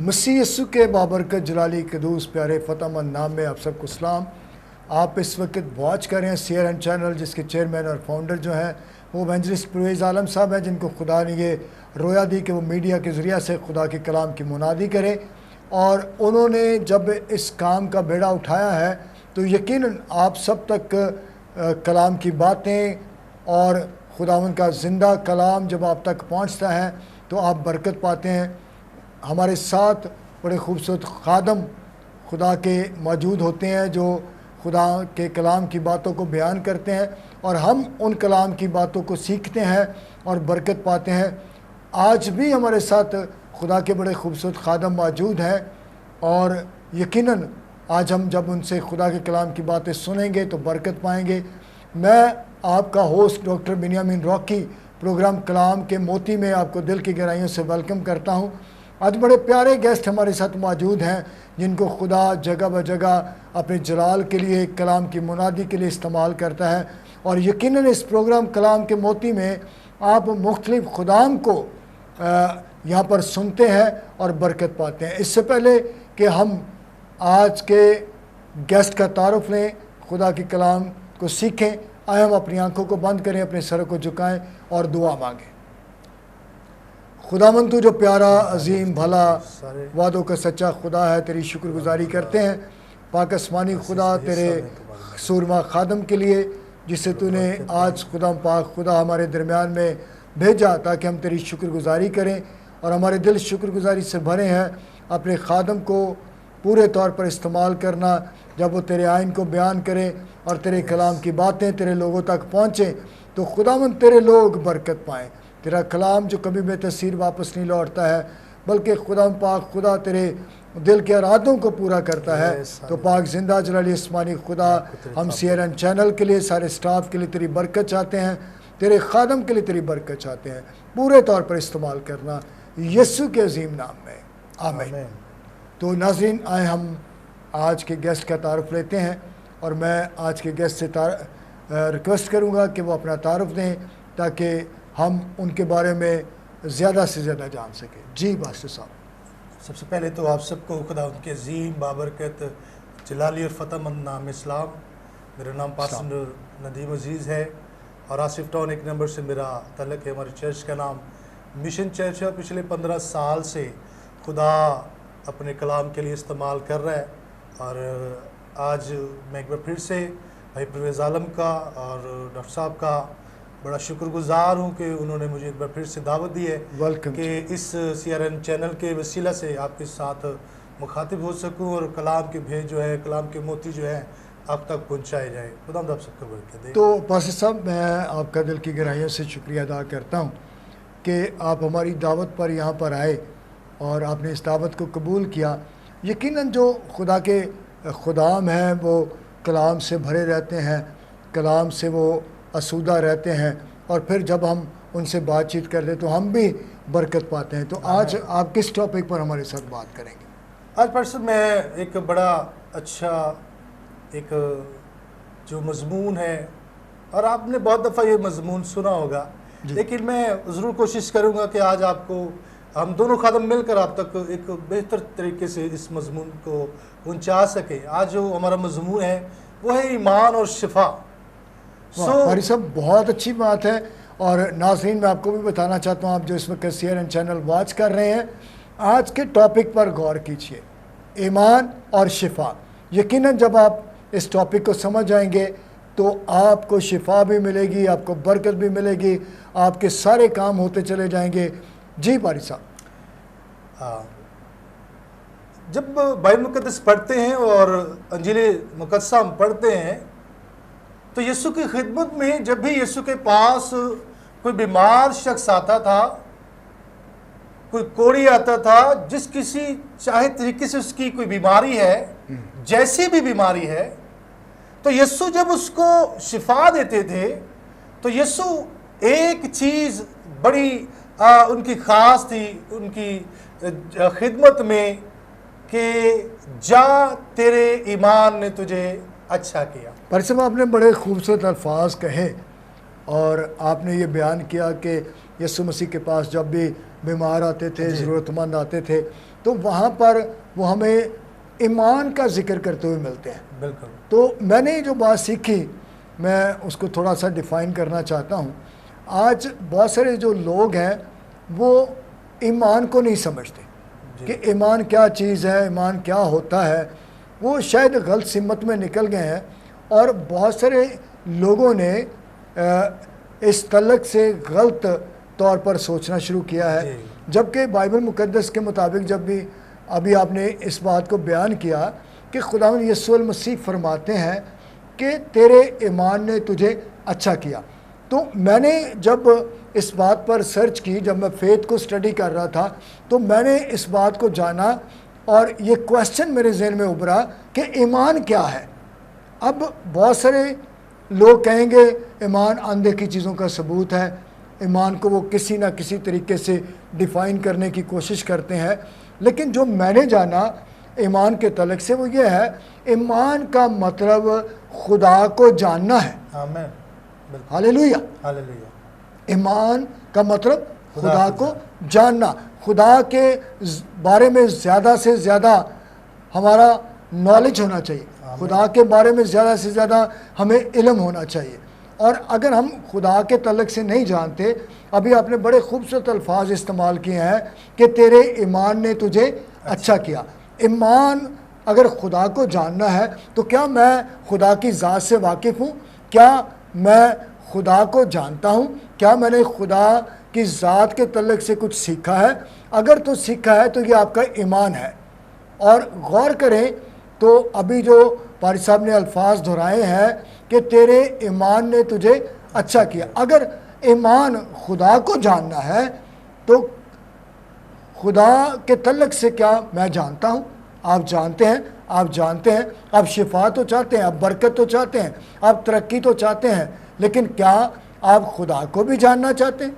مسیح یسوع کے بابرکت جلالی قدوس پیارے فتح مند نام میں آپ سب کو سلام۔ آپ اس وقت واچ کر رہے ہیں CRN چینل، جس کے چیئرمین اور فاؤنڈر جو ہیں وہ ایونجلسٹ پرویز عالم صاحب ہیں، جن کو خدا نے یہ رویا دی کہ وہ میڈیا کے ذریعہ سے خدا کے کلام کی منادی کرے، اور انہوں نے جب اس کام کا بیڑا اٹھایا ہے تو یقیناً آپ سب تک کلام کی باتیں اور خداوند کا زندہ کلام جب آپ تک پہنچتا ہے تو آپ برکت پاتے ہیں۔ ہمارے ساتھ بڑے خوبصورت خادم خدا کے موجود ہوتے ہیں جو خدا کے کلام کی باتوں کو بیان کرتے ہیں، اور ہم ان کلام کی باتوں کو سیکھتے ہیں اور برکت پاتے ہیں۔ آج بھی ہمارے ساتھ خدا کے بڑے خوبصورت خادم موجود ہیں، اور یقیناً آج ہم جب ان سے خدا کے کلام کی باتیں سنیں گے تو برکت پائیں گے۔ میں آپ کا ہوسٹ ڈاکٹر بنیامین راکی پروگرام کلام کے موتی میں آپ کو دل کی گہرائیوں سے ویلکم کرتا ہوں۔ آج بڑے پیارے گیسٹ ہمارے ساتھ موجود ہیں جن کو خدا جگہ بہ جگہ اپنے جلال کے لیے، کلام کی منادی کے لیے استعمال کرتا ہے، اور یقیناً اس پروگرام کلام کے موتی میں آپ مختلف خدام کو یہاں پر سنتے ہیں اور برکت پاتے ہیں۔ اس سے پہلے کہ ہم آج کے گیسٹ کا تعارف لیں، خدا کے کلام کو سیکھیں، آئے ہم اپنی آنکھوں کو بند کریں، اپنے سروں کو جھکائیں اور دعا مانگیں۔ خداوند تو جو پیارا، عظیم، بھلا، وعدوں کا سچا خدا ہے، تیری شکر گزاری کرتے ہیں پاک آسمانی خدا تیرے سورما خادم کے لیے جسے تو نے آج خدا پاک خدا ہمارے درمیان میں بھیجا تاکہ ہم تیری شکر گزاری کریں، اور ہمارے دل شکر گزاری سے بھرے ہیں۔ اپنے خادم کو پورے طور پر استعمال کرنا جب وہ تیرے آئین کو بیان کرے اور تیرے کلام کی باتیں تیرے لوگوں تک پہنچیں تو خداوند تیرے لوگ برکت پائیں۔ تیرا کلام جو کبھی بے تاثیر واپس نہیں لوٹتا ہے بلکہ خدا پاک خدا تیرے دل کے ارادوں کو پورا کرتا ہے، تو پاک زندہ جلالی آسمانی خدا ہم CRN چینل کے لیے، سارے سٹاف کے لیے تیری برکت چاہتے ہیں، تیرے خادم کے لیے تیری برکت چاہتے ہیں، پورے طور پر استعمال کرنا یسوع کے عظیم نام میں، آمین۔ تو ناظرین، آئے ہم آج کے گیسٹ کا تعارف لیتے ہیں، اور میں آج کے گیسٹ سے ریکویسٹ کروں گا کہ وہ اپنا تعارف دیں تاکہ ہم ان کے بارے میں زیادہ سے زیادہ جان سکیں۔ جی بادشاہ صاحب۔ سب سے پہلے تو آپ سب کو خدا ان کے عظیم بابرکت جلالی اور فتح مند نام اسلام۔ میرا نام پاسٹر ندیم عزیز ہے، اور آصف ٹاؤن 1 نمبر سے میرا تعلق ہے۔ ہمارے چرچ کا نام مشن چرچ ہے۔ پچھلے 15 سال سے خدا اپنے کلام کے لیے استعمال کر رہا ہے، اور آج میں ایک بار پھر سے بھائی پرویز عالم کا اور ڈاکٹر صاحب کا بڑا شکر گزار ہوں کہ انہوں نے مجھے ایک بار پھر سے دعوت دی ہے کہ اس CRN چینل کے وسیلہ سے آپ کے ساتھ مخاطب ہو سکوں، اور کلام کے بھیج جو ہے، کلام کے موتی جو ہے آپ تک پہنچائے جائے۔ خدا آپ سب کو برکت دے۔ تو پاسٹر صاحب، میں آپ کا دل کی گہرائیوں سے شکریہ ادا کرتا ہوں کہ آپ ہماری دعوت پر یہاں پر آئے اور آپ نے اس دعوت کو قبول کیا۔ یقیناً جو خدا کے خدام ہیں وہ کلام سے بھرے رہتے ہیں، کلام سے وہ آسودہ رہتے ہیں، اور پھر جب ہم ان سے بات چیت کرتے ہیں تو ہم بھی برکت پاتے ہیں۔ تو آج آپ کس ٹاپک پر ہمارے ساتھ بات کریں گے؟ آج پرسن میں ایک بڑا اچھا ایک جو مضمون ہے، اور آپ نے بہت دفعہ یہ مضمون سنا ہوگا، لیکن میں ضرور کوشش کروں گا کہ آج آپ کو ہم دونوں خادم مل کر آپ تک ایک بہتر طریقے سے اس مضمون کو پہنچا سکیں۔ آج جو ہمارا مضمون ہے وہ ہے ایمان اور شفا۔ ہماری سب بہت اچھی بات ہے، اور ناظرین میں آپ کو بھی بتانا چاہتا ہوں، آپ جو اس وقت CRN چینل واچ کر رہے ہیں، آج کے ٹاپک پر غور کیجئے، ایمان اور شفا۔ یقیناً جب آپ اس ٹاپک کو سمجھ جائیں گے تو آپ کو شفا بھی ملے گی، آپ کو برکت بھی ملے گی، آپ کے سارے کام ہوتے چلے جائیں گے۔ جی باری صاحب۔ جب بائبل مقدس پڑھتے ہیں اور انجیل مقدسہ ہم پڑھتے ہیں تو یسوع کی خدمت میں جب بھی یسوع کے پاس کوئی بیمار شخص آتا تھا، کوئی کوڑی آتا تھا، جس کسی چاہے طریقے سے اس کی کوئی بیماری ہے، جیسی بھی بیماری ہے، تو یسوع جب اس کو شفا دیتے تھے تو یسوع ایک چیز بڑی ان کی خاص تھی ان کی خدمت میں کہ جا تیرے ایمان نے تجھے اچھا کیا۔ پر صاحب، آپ نے بڑے خوبصورت الفاظ کہے، اور آپ نے یہ بیان کیا کہ یسوع مسیح کے پاس جب بھی بیمار آتے تھے، ضرورت مند آتے تھے تو وہاں پر وہ ہمیں ایمان کا ذکر کرتے ہوئے ملتے ہیں. بالکل. تو میں نے جو بات سیکھی میں اس کو تھوڑا سا ڈیفائن کرنا چاہتا ہوں. آج بہت سارے جو لوگ ہیں وہ ایمان کو نہیں سمجھتے کہ ایمان کیا چیز ہے, ایمان کیا ہوتا ہے. وہ شاید غلط سمت میں نکل گئے ہیں اور بہت سارے لوگوں نے اس تعلق سے غلط طور پر سوچنا شروع کیا ہے, جبکہ بائبل مقدس کے مطابق جب بھی ابھی آپ نے اس بات کو بیان کیا کہ خداوند یسوع المسیح فرماتے ہیں کہ تیرے ایمان نے تجھے اچھا کیا. تو میں نے جب اس بات پر سرچ کی, جب میں فیتھ کو سٹڈی کر رہا تھا تو میں نے اس بات کو جانا اور یہ کویسچن میرے ذہن میں ابھرا کہ ایمان کیا ہے. اب بہت سارے لوگ کہیں گے ایمان اندیکھی چیزوں کا ثبوت ہے, ایمان کو وہ کسی نہ کسی طریقے سے ڈیفائن کرنے کی کوشش کرتے ہیں, لیکن جو میں نے جانا ایمان کے تعلق سے وہ یہ ہے, ایمان کا مطلب خدا کو جاننا ہے. آمین. ہاللیلویا. ہاللیلویا. ایمان کا مطلب خدا کو جاننا, خدا کے بارے میں زیادہ سے زیادہ ہمارا نالج ہونا چاہیے, خدا کے بارے میں زیادہ سے زیادہ ہمیں علم ہونا چاہیے. اور اگر ہم خدا کے تعلق سے نہیں جانتے, ابھی آپ نے بڑے خوبصورت الفاظ استعمال کیے ہیں کہ تیرے ایمان نے تجھے اچھا کیا. ایمان اگر خدا کو جاننا ہے تو کیا میں خدا کی ذات سے واقف ہوں؟ کیا میں خدا کو جانتا ہوں؟ کیا میں نے خدا کی ذات کے تعلق سے کچھ سیکھا ہے؟ اگر تو سیکھا ہے تو یہ آپ کا ایمان ہے. اور غور کریں تو ابھی جو پاری صاحب نے الفاظ دہرائے ہیں کہ تیرے ایمان نے تجھے اچھا کیا, اگر ایمان خدا کو جاننا ہے تو خدا کے تعلق سے کیا میں جانتا ہوں؟ آپ جانتے ہیں, آپ جانتے ہیں, آپ شفا تو چاہتے ہیں, آپ برکت تو چاہتے ہیں, آپ ترقی تو چاہتے ہیں, لیکن کیا آپ خدا کو بھی جاننا چاہتے ہیں؟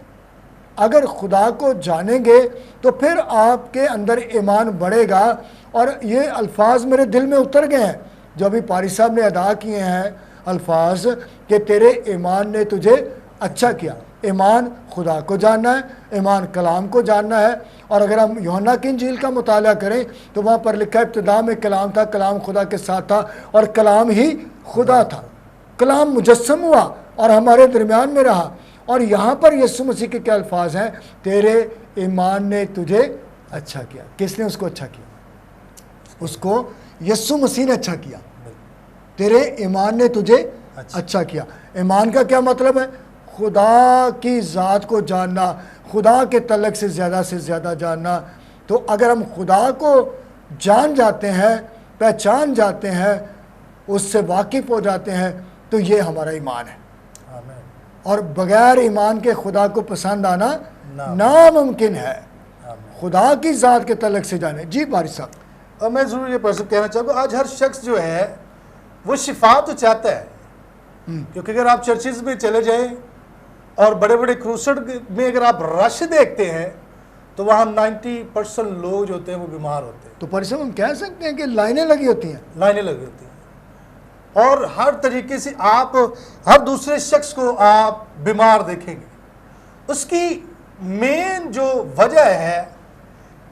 اگر خدا کو جانیں گے تو پھر آپ کے اندر ایمان بڑھے گا. اور یہ الفاظ میرے دل میں اتر گئے ہیں جو ابھی پاری صاحب نے ادا کیے ہیں الفاظ کہ تیرے ایمان نے تجھے اچھا کیا. ایمان خدا کو جاننا ہے, ایمان کلام کو جاننا ہے. اور اگر ہم یوحنا کی انجیل کا مطالعہ کریں تو وہاں پر لکھا ہے ابتدا میں کلام تھا, کلام خدا کے ساتھ تھا اور کلام ہی خدا تھا. کلام مجسم ہوا اور ہمارے درمیان میں رہا. اور یہاں پر یسوع مسیح کے کیا الفاظ ہیں؟ تیرے ایمان نے تجھے اچھا کیا. کس نے اس کو اچھا کیا؟ اس کو یسوع مسیح نے اچھا کیا. تیرے ایمان نے تجھے اچھا کیا. ایمان کا کیا مطلب ہے؟ خدا کی ذات کو جاننا, خدا کے تعلق سے زیادہ جاننا. تو اگر ہم خدا کو جان جاتے ہیں, پہچان جاتے ہیں, اس سے واقف ہو جاتے ہیں تو یہ ہمارا ایمان ہے. اور بغیر ایمان کے خدا کو پسند آنا ناممکن ہے. خدا کی ذات کے تعلق سے جانے. جی باری صاحب. اور میں ضرور یہ کہنا چاہوں گا, آج ہر شخص جو ہے وہ شفا تو چاہتا ہے, کیونکہ اگر آپ چرچز میں چلے جائیں اور بڑے بڑے کروسڈ میں اگر آپ رش دیکھتے ہیں تو وہاں 90% لوگ جو ہوتے ہیں وہ بیمار ہوتے ہیں. تو پاری صاحب ہم کہہ سکتے ہیں کہ لائنیں لگی ہوتی ہیں. لائنیں لگی ہوتی ہیں اور ہر طریقے سے آپ ہر دوسرے شخص کو آپ بیمار دیکھیں گے. اس کی مین جو وجہ ہے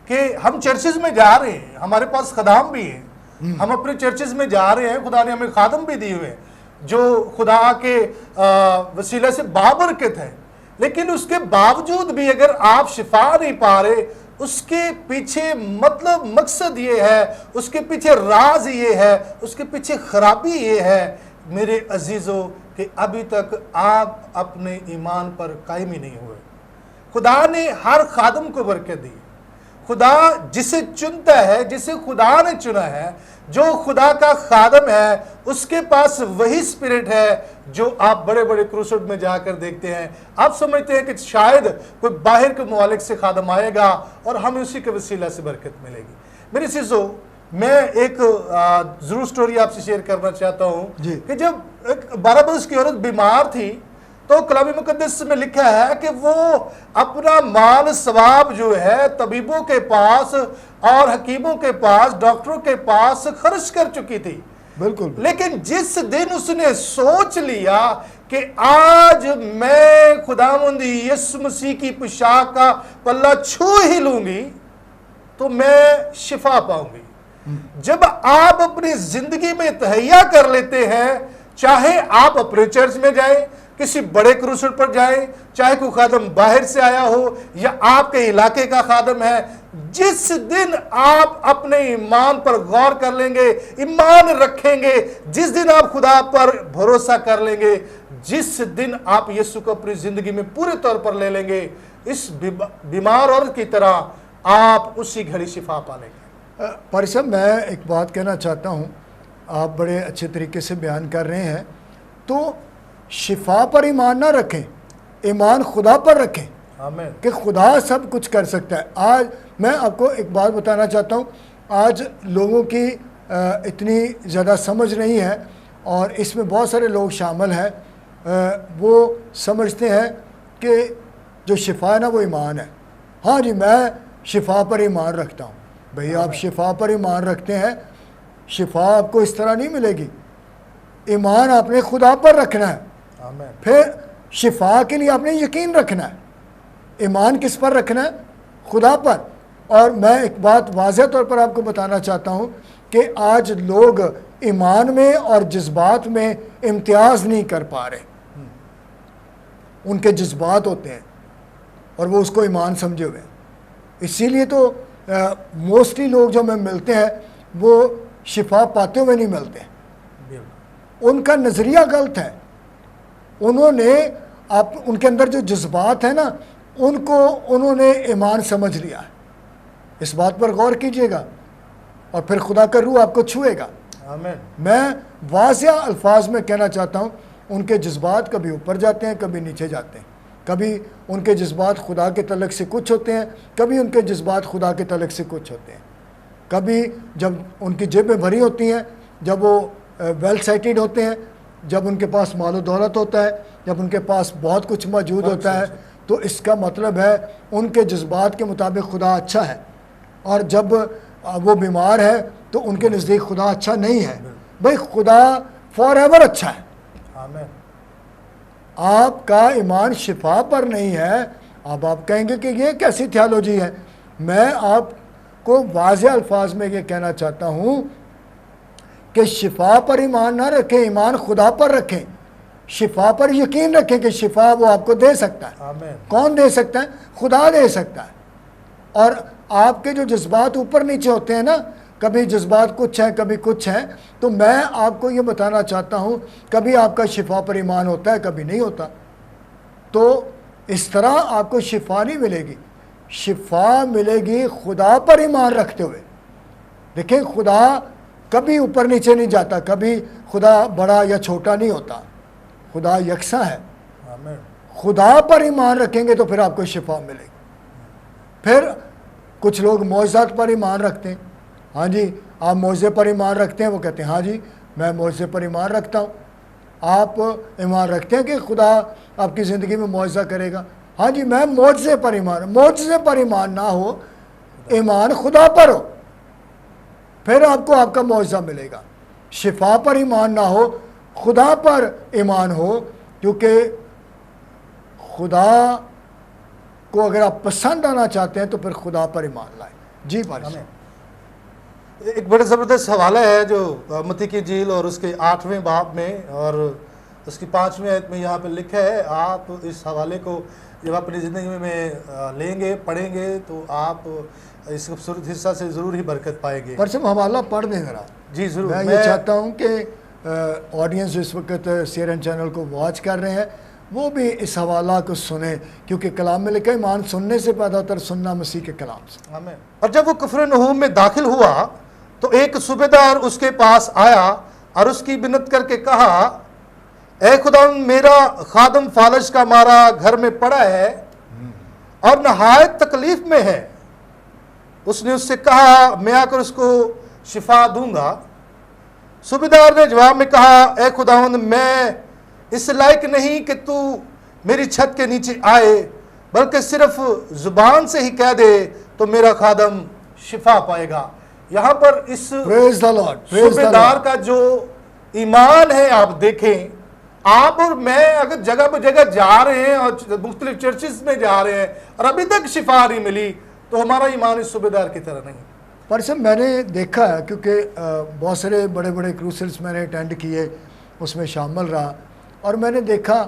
کہ ہم چرچز میں جا رہے ہیں, ہمارے پاس خدام بھی ہیں, ہم اپنے چرچز میں جا رہے ہیں, خدا نے ہمیں خادم بھی دیے ہوئے ہیں جو خدا کے وسیلہ سے بابرکت ہے, لیکن اس کے باوجود بھی اگر آپ شفا نہیں پا رہے, اس کے پیچھے مطلب مقصد یہ ہے, اس کے پیچھے راز یہ ہے, اس کے پیچھے خرابی یہ ہے میرے عزیزوں کہ ابھی تک آپ اپنے ایمان پر قائم ہی نہیں ہوئے. خدا نے ہر خادم کو برکت دی. خدا جسے چنتا ہے, جسے خدا نے چنا ہے, جو خدا کا خادم ہے, اس کے پاس وہی اسپرٹ ہے جو آپ بڑے بڑے کروسڈ میں جا کر دیکھتے ہیں. آپ سمجھتے ہیں کہ شاید کوئی باہر کے ممالک سے خادم آئے گا اور ہمیں اسی کے وسیلہ سے برکت ملے گی. میرے عزیزو, میں ایک ضرور سٹوری آپ سے شیئر کرنا چاہتا ہوں کہ جب ایک 12 برس کی عورت بیمار تھی تو کلام مقدس میں لکھا ہے کہ وہ اپنا مال ثواب جو ہے طبیبوں کے پاس اور حکیموں کے پاس, ڈاکٹروں کے پاس خرچ کر چکی تھی. بالکل. لیکن جس دن اس نے سوچ لیا کہ آج میں خداوند یسوع مسیح کی پوشاک کا پلہ چھو ہی لوں گی, تو میں شفا پاؤں گی۔ جب آپ اپنی زندگی میں تہیا کر لیتے ہیں، چاہے آپ اپنے چرچ میں جائیں، کسی بڑے کروسڈ پر جائیں، چاہے کوئی خادم باہر سے آیا ہو یا آپ کے علاقے کا خادم ہے، جس دن آپ اپنے ایمان پر غور کر لیں گے، ایمان رکھیں گے، جس دن آپ خدا پر بھروسہ کر لیں گے، جس دن آپ یسوع کو اپنی زندگی میں پورے طور پر لے لیں گے، اس بیمار عورت کی طرح آپ اسی گھڑی شفا پا لیں گے۔ پاری صاحب، میں ایک بات کہنا چاہتا ہوں، آپ بڑے اچھے طریقے سے بیان کر رہے ہیں، تو شفا پر ایمان نہ رکھیں، ایمان خدا پر رکھیں آمین۔ کہ خدا سب کچھ کر سکتا ہے۔ آج میں آپ کو ایک بات بتانا چاہتا ہوں، آج لوگوں کی اتنی زیادہ سمجھ نہیں ہے، اور اس میں بہت سارے لوگ شامل ہیں، وہ سمجھتے ہیں کہ جو شفا ہے نا وہ ایمان ہے۔ ہاں جی، میں شفا پر ایمان رکھتا ہوں۔ بھئی آپ شفا پر ایمان رکھتے ہیں، شفا آپ کو اس طرح نہیں ملے گی، ایمان آپ نے خدا پر رکھنا ہے، آمین۔ پھر شفا کے لیے آپ نے یقین رکھنا ہے۔ ایمان کس پر رکھنا ہے؟ خدا پر۔ اور میں ایک بات واضح طور پر آپ کو بتانا چاہتا ہوں کہ آج لوگ ایمان میں اور جذبات میں امتیاز نہیں کر پا رہے۔ ان کے جذبات ہوتے ہیں اور وہ اس کو ایمان سمجھے ہوئے ہیں۔ اسی لیے تو موسٹلی لوگ جو ہمیں ملتے ہیں وہ شفا پاتے ہوئے نہیں ملتے ہیں۔ ان کا نظریہ غلط ہے۔ انہوں نے ان کے اندر جو جذبات ہیں نا، ان کو انہوں نے ایمان سمجھ لیا ہے۔ اس بات پر غور کیجئے گا اور پھر خدا کا روح آپ کو چھوئے گا۔ آمین۔ میں واضح الفاظ میں کہنا چاہتا ہوں، ان کے جذبات کبھی اوپر جاتے ہیں، کبھی نیچے جاتے ہیں۔ کبھی ان کے جذبات خدا کے تعلق سے کچھ ہوتے ہیں، کبھی ان کے جذبات خدا کے تعلق سے کچھ ہوتے ہیں۔ کبھی جب ان کی جیبیں بھری ہوتی ہیں، جب وہ ویل سیٹڈ ہوتے ہیں، جب ان کے پاس مال و دولت ہوتا ہے، جب ان کے پاس بہت کچھ موجود ہوتا ہے، تو اس کا مطلب ہے ان کے جذبات کے مطابق خدا اچھا ہے۔ اور جب وہ بیمار ہے تو ان کے نزدیک خدا اچھا نہیں ہے۔ بھئی خدا فار ایور اچھا ہے۔ آمین۔ آپ کا ایمان شفا پر نہیں ہے، اب آپ کہیں گے کہ یہ کیسی تھیالوجی ہے۔ میں آپ کو واضح الفاظ میں یہ کہنا چاہتا ہوں کہ شفا پر ایمان نہ رکھیں، ایمان خدا پر رکھیں۔ شفا پر یقین رکھیں کہ شفا وہ آپ کو دے سکتا ہے۔ آمین۔ کون دے سکتا ہے؟ خدا دے سکتا ہے۔ اور آپ کے جو جذبات اوپر نیچے ہوتے ہیں نا، کبھی جذبات کچھ ہیں کبھی کچھ ہیں، تو میں آپ کو یہ بتانا چاہتا ہوں، کبھی آپ کا شفا پر ایمان ہوتا ہے، کبھی نہیں ہوتا۔ تو اس طرح آپ کو شفا نہیں ملے گی۔ شفا ملے گی خدا پر ایمان رکھتے ہوئے۔ دیکھیں، خدا کبھی اوپر نیچے نہیں جاتا، کبھی خدا بڑا یا چھوٹا نہیں ہوتا، خدا یکساں ہے۔ آمین۔ خدا پر ایمان رکھیں گے تو پھر آپ کو شفا ملے گی۔ پھر کچھ لوگ معجزات پر ایمان رکھتے ہیں۔ ہاں جی، آپ معجزے پر ایمان رکھتے ہیں، وہ کہتے ہیں ہاں جی میں معجزے پر ایمان رکھتا ہوں۔ آپ ایمان رکھتے ہیں کہ خدا آپ کی زندگی میں معجزہ کرے گا؟ ہاں جی، میں معجزے پر ایمان نہ ہو، ایمان خدا پر ہو، پھر آپ کو آپ کا معجزہ ملے گا۔ شفا پر ایمان نہ ہو، خدا پر ایمان ہو، کیونکہ خدا کو اگر آپ پسند آنا چاہتے ہیں تو پھر خدا پر ایمان لائیں۔ جی بھائی صاحب۔ ایک بڑے زبردست حوالہ ہے جو متی کی انجیل اور اس کے 8ویں باب میں اور اس کی 5ویں آیت میں یہاں پہ لکھا ہے۔ آپ اس حوالے کو جب اپنی زندگی میں لیں گے، پڑھیں گے، تو آپ اس خوبصورت حصہ سے ضرور ہی برکت پائیں گے۔ پر صاحب حوالہ پڑھ دیں ذرا۔ جی ضرور۔ میں یہ چاہتا ہوں کہ آڈینس جو اس وقت CRN چینل کو واچ کر رہے ہیں وہ بھی اس حوالہ کو سنیں، کیونکہ کلام میں لکھا ہے ایمان سننے سے پیدا ہوتا ہے، سننا مسیح کے کلام سے۔ آمین۔ اور جب وہ کفرنہوم میں داخل ہوا تو ایک صوبیدار اس کے پاس آیا اور اس کی بنت کر کے کہا، اے خداوند، میرا خادم فالج کا مارا گھر میں پڑا ہے اور نہایت تکلیف میں ہے۔ اس نے اس سے کہا، میں آ کر اس کو شفا دوں گا۔ صوبیدار نے جواب میں کہا، اے خداوند، میں اس لائق نہیں کہ تو میری چھت کے نیچے آئے، بلکہ صرف زبان سے ہی کہہ دے تو میرا خادم شفا پائے گا۔ یہاں پر اس Praise the Lord, praise the صوبیدار Lord۔ کا جو ایمان ہے آپ دیکھیں، آپ اور میں اگر جگہ پہ جگہ جا رہے ہیں اور مختلف چرچز میں جا رہے ہیں اور ابھی تک شفا نہیں ملی، تو ہمارا ایمان اس صوبیدار کی طرح نہیں. پر صاحب میں نے دیکھا ہے کیونکہ بہت سارے بڑے بڑے کروسلس میں نے اٹینڈ کیے، اس میں شامل رہا، اور میں نے دیکھا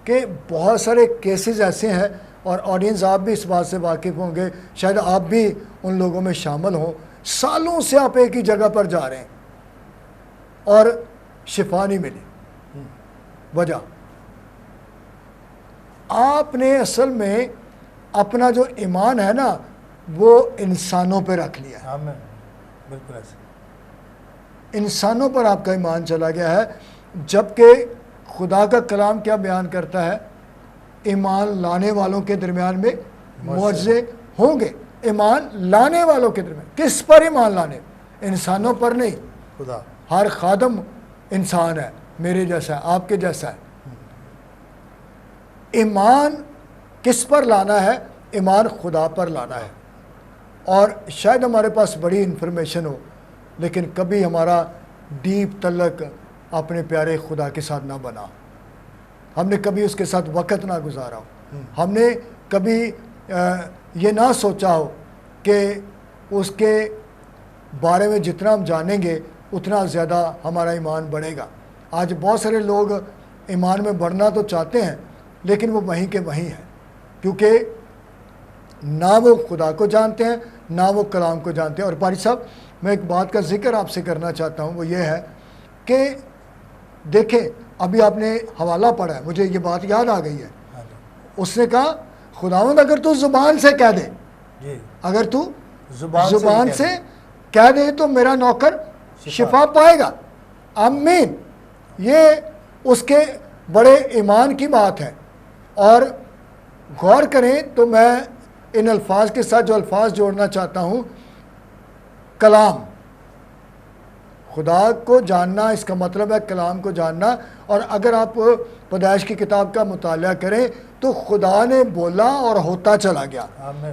کہ بہت سارے کیسز ایسے ہیں، اور آڈینس آپ بھی اس بات سے واقف ہوں گے، شاید آپ بھی ان لوگوں میں شامل ہوں، سالوں سے آپ ایک ہی جگہ پر جا رہے ہیں اور شفا نہیں ملی. وجہ آپ نے اصل میں اپنا جو ایمان ہے نا وہ انسانوں پہ رکھ لیا ہے. آمین. بالکل ایسے. انسانوں پر آپ کا ایمان چلا گیا ہے، جبکہ خدا کا کلام کیا بیان کرتا ہے؟ ایمان لانے والوں کے درمیان میں معجزے ہوں گے. ایمان لانے والوں کے درمیان، کس پر ایمان لانے؟ انسانوں پر نہیں. خدا. ہر خادم انسان ہے، میرے جیسا ہے، آپ کے جیسا ہے. ایمان کس پر لانا ہے؟ ایمان خدا پر لانا ہے. اور شاید ہمارے پاس بڑی انفارمیشن ہو، لیکن کبھی ہمارا ڈیپ تعلق اپنے پیارے خدا کے ساتھ نہ بنا، ہم نے کبھی اس کے ساتھ وقت نہ گزارا ہو، ہم نے کبھی یہ نہ سوچا ہو کہ اس کے بارے میں جتنا ہم جانیں گے اتنا زیادہ ہمارا ایمان بڑھے گا. آج بہت سارے لوگ ایمان میں بڑھنا تو چاہتے ہیں، لیکن وہ وہیں کے وہیں ہیں، کیونکہ نہ وہ خدا کو جانتے ہیں نہ وہ کلام کو جانتے ہیں. اور پاری صاحب میں ایک بات کا ذکر آپ سے کرنا چاہتا ہوں، وہ یہ ہے کہ دیکھیں ابھی آپ نے حوالہ پڑھا ہے، مجھے یہ بات یاد آ گئی ہے. اس نے کہا خداوند اگر تو زبان سے کہہ دے، اگر تو زبان سے کہہ دے تو میرا نوکر شفا پائے گا. آمین. یہ اس کے بڑے ایمان کی بات ہے. اور غور کریں تو میں ان الفاظ کے ساتھ جو الفاظ جوڑنا چاہتا ہوں، کلام، خدا کو جاننا، اس کا مطلب ہے کلام کو جاننا. اور اگر آپ پیدائش کی کتاب کا مطالعہ کریں تو خدا نے بولا اور ہوتا چلا گیا.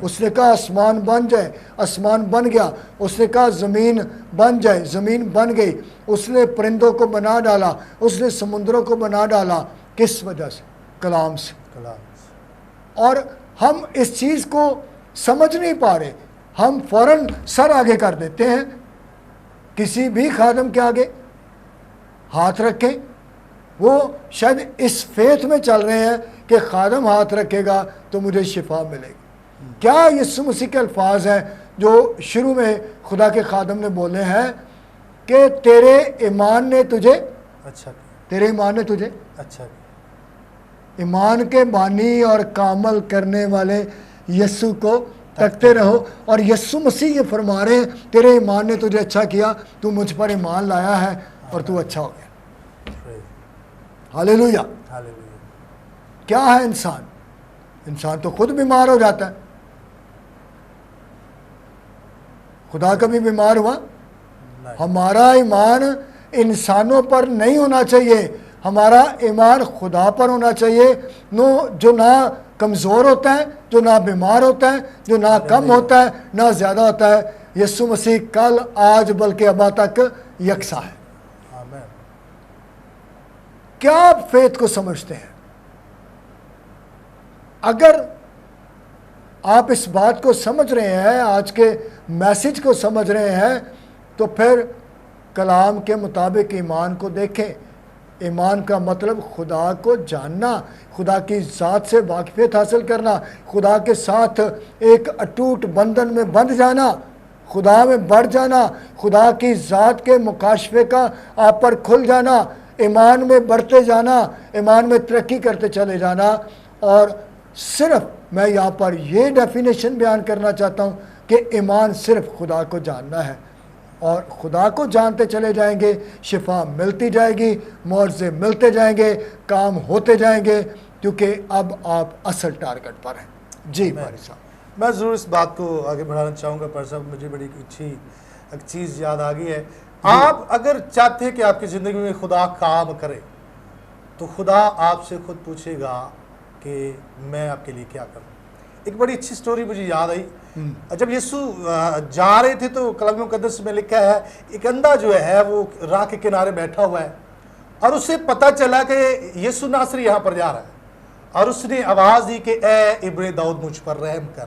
اس نے کہا آسمان بن جائے، آسمان بن گیا. اس نے کہا زمین بن جائے، زمین بن گئی. اس نے پرندوں کو بنا ڈالا، اس نے سمندروں کو بنا ڈالا. کس وجہ سے؟ کلام سے. اور ہم اس چیز کو سمجھ نہیں پا رہے، ہم فوراً سر آگے کر دیتے ہیں. کسی بھی خادم کے آگے ہاتھ رکھیں، وہ شاید اس فیتھ میں چل رہے ہیں کہ خادم ہاتھ رکھے گا تو مجھے شفا ملے گی. کیا یسوع مسیح کے الفاظ ہیں جو شروع میں خدا کے خادم نے بولے ہیں کہ تیرے ایمان نے تجھے اچھا، تیرے ایمان نے تجھے اچھا. ایمان کے بانی اور کامل کرنے والے یسوع کو تکتے رہو. اور یسوع مسیح یہ فرما رہے ہیں تیرے ایمان نے تجھے اچھا کیا، تو مجھ پر ایمان لایا ہے اور تو اچھا ہو گیا. ہاللیلویا. کیا ہے انسان؟ انسان تو خود بیمار ہو جاتا ہے. خدا کبھی بیمار ہوا؟ ہمارا ایمان انسانوں پر نہیں ہونا چاہیے، ہمارا ایمان خدا پر ہونا چاہیے. جو نہ کمزور ہوتا ہے، جو نہ بیمار ہوتا ہے، جو نہ کم ہوتا ہے نہ زیادہ ہوتا ہے. یسوع مسیح کل آج بلکہ ابد تک یکساں ہے. کیا آپ فیتھ کو سمجھتے ہیں؟ اگر آپ اس بات کو سمجھ رہے ہیں، آج کے میسج کو سمجھ رہے ہیں، تو پھر کلام کے مطابق ایمان کو دیکھیں. ایمان کا مطلب خدا کو جاننا، خدا کی ذات سے واقفیت حاصل کرنا، خدا کے ساتھ ایک اٹوٹ بندھن میں بندھ جانا، خدا میں بڑھ جانا، خدا کی ذات کے مکاشفے کا آپ پر کھل جانا، ایمان میں بڑھتے جانا، ایمان میں ترقی کرتے چلے جانا. اور صرف میں یہاں پر یہ ڈیفینیشن بیان کرنا چاہتا ہوں کہ ایمان صرف خدا کو جاننا ہے. اور خدا کو جانتے چلے جائیں گے، شفا ملتی جائے گی، معجزے ملتے جائیں گے، کام ہوتے جائیں گے، کیونکہ اب آپ اصل ٹارگٹ پر ہیں. جی بھائی صاحب، میں ضرور اس بات کو آگے بڑھانا چاہوں گا. پر صاحب مجھے بڑی اچھی ایک چیز یاد آ گئی ہے. آپ اگر چاہتے ہیں کہ آپ کی زندگی میں خدا کام کرے تو خدا آپ سے خود پوچھے گا کہ میں آپ کے لیے کیا کروں. ایک بڑی اچھی سٹوری مجھے یاد آئی. جب یسوع جا رہے تھے تو کلام مقدس میں لکھا ہے ایک اندھا جو ہے وہ راہ کے کنارے بیٹھا ہوا ہے، اور اسے پتہ چلا کہ یسوع ناصری یہاں پر جا رہا ہے، اور اس نے آواز دی کہ اے ابن داؤد مجھ پر رحم کر.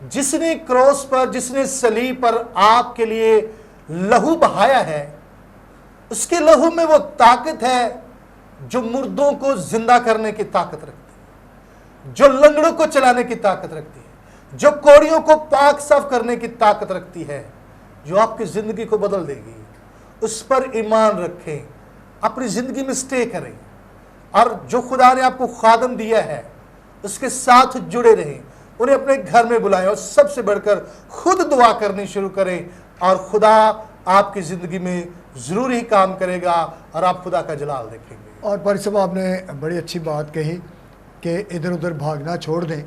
جس نے کراس پر، جس نے صلیب پر آپ کے لیے لہو بہایا ہے، اس کے لہو میں وہ طاقت ہے جو مردوں کو زندہ کرنے کی طاقت رکھتی ہے، جو لنگڑوں کو چلانے کی طاقت رکھتی ہے، جو کوڑیوں کو پاک صاف کرنے کی طاقت رکھتی ہے، جو آپ کی زندگی کو بدل دے گی۔ اس پر ایمان رکھیں، اپنی زندگی میں سٹے کریں، اور جو خدا نے آپ کو خادم دیا ہے اس کے ساتھ جڑے رہیں، انہیں اپنے گھر میں بلائیں، اور سب سے بڑھ کر خود دعا کرنی شروع کریں، اور خدا آپ کی زندگی میں ضرور ہی کام کرے گا اور آپ خدا کا جلال دیکھیں گے۔ اور پاری صاحب آپ نے بڑی اچھی بات کہی کہ ادھر ادھر بھاگنا چھوڑ دیں۔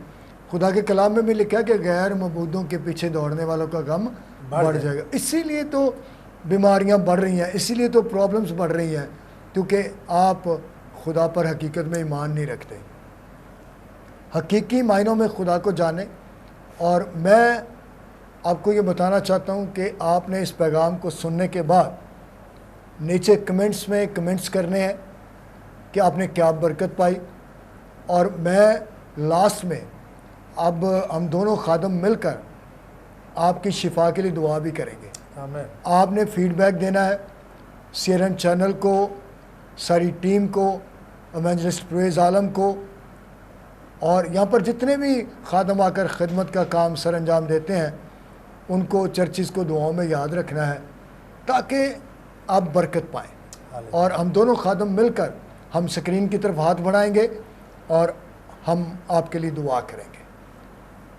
خدا کے کلام میں بھی لکھا کہ غیر معبودوں کے پیچھے دوڑنے والوں کا غم بڑھ جائے گا۔ اسی لیے تو بیماریاں بڑھ رہی ہیں، اسی لیے تو پرابلمز بڑھ رہی ہیں، کیونکہ آپ خدا پر حقیقت میں ایمان نہیں رکھتے، حقیقی معنوں میں خدا کو جانیں۔ اور میں آپ کو یہ بتانا چاہتا ہوں کہ آپ نے اس پیغام کو سننے کے بعد نیچے کمنٹس میں کمنٹس کرنے ہیں کہ آپ نے کیا برکت پائی، اور میں لاسٹ میں اب ہم دونوں خادم مل کر آپ کی شفا کے لیے دعا بھی کریں گے۔ آمین۔ آپ نے فیڈ بیک دینا ہے سیرن چینل کو، ساری ٹیم کو، ایونجلسٹ پرویز عالم کو، اور یہاں پر جتنے بھی خادم آ کر خدمت کا کام سر انجام دیتے ہیں ان کو چرچز کو دعاؤں میں یاد رکھنا ہے تاکہ آپ برکت پائیں۔ اور ہم دونوں خادم مل کر ہم سکرین کی طرف ہاتھ بڑھائیں گے اور ہم آپ کے لیے دعا کریں گے۔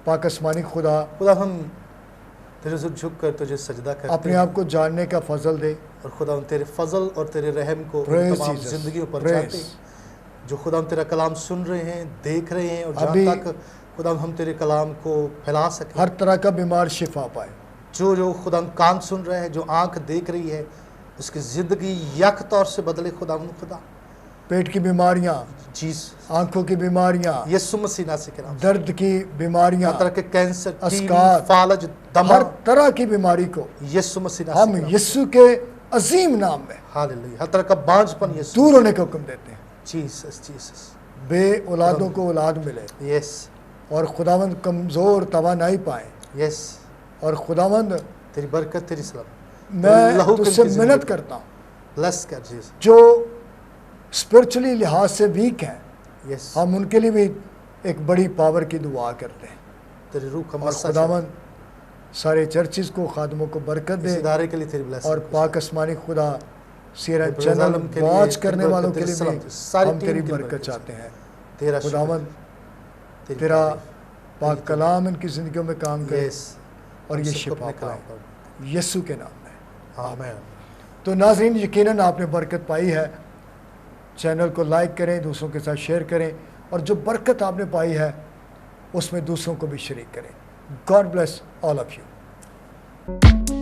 پاک آسمانی خدا ہم تیرے سے جھک کر تجھے سجدہ کرتے اپنے آپ کو جاننے کا فضل دے، اور خدا تیرے فضل اور تیرے رحم کو ان Praise تمام Jesus. زندگیوں پر Praise. چاہتے ہیں جو خدا تیرا کلام سن رہے ہیں، دیکھ رہے ہیں، اور ابھی جہاں تک خدا ہم تیرے کلام کو پھیلا سکیں، ہر طرح کا بیمار شفا پائے۔ جو خدا کان سن رہے ہیں، جو آنکھ دیکھ رہی ہے، اس کی زندگی یک طور سے بدلے خدا۔ پیٹ کی بیماریاں، آنکھوں کی بیماریاں، یسوع مسیح ناصر کے نام سے درد کی بیماریاں، ہر طرح کے کینسر، ٹی وی، اسقاط، فالج، دمہ، ہر طرح کی بیماری کو یسوع مسیح ناصر ہم کے نام یسوع کے عظیم نام میں ہاللیلویہ، ہر طرح کا بانجھ پن یسوع، دور ہونے کا حکم دیتے ہیں۔ جیسس بے اولادوں کو اولاد ملے، یس اور خداوند کمزور توانائی پائیں، یس، اور خداوند تیری برکت، تیری سلام میں تجھ سے منت کرتا ہوں بلیس کر جیسس، جو اسپرچولی لحاظ سے ویک ہیں، یس، ہم ان کے لیے بھی ایک بڑی پاور کی دعا کرتے ہیں۔ تیری روح کا اور مسا خداوند سارے چرچز کو، خادموں کو برکت اس دے، ادارے کے لیے تیری بلیس، اور پاک آسمانی خدا سیرن پرویز چینل عالم کے لیے واچ تیری کرنے برکت، والوں کے تیری لیے سلام، بھی ساری ہم ٹیم تیری کی برکت برکت چاہتے ہیں۔ تیرا شکر، خداوند تیری تیرا تعریف، پاک کلام ان کی زندگیوں میں کام کرے یس، اور ہم یہ سب کو شفا اپنے پائے کلام پر، یسوع کے نام میں۔ آمین۔ تو ناظرین، یقیناً آپ نے برکت پائی ہے۔ چینل کو لائک کریں، دوسروں کے ساتھ شیئر کریں، اور جو برکت آپ نے پائی ہے اس میں دوسروں کو بھی شریک کریں۔ God bless all of you.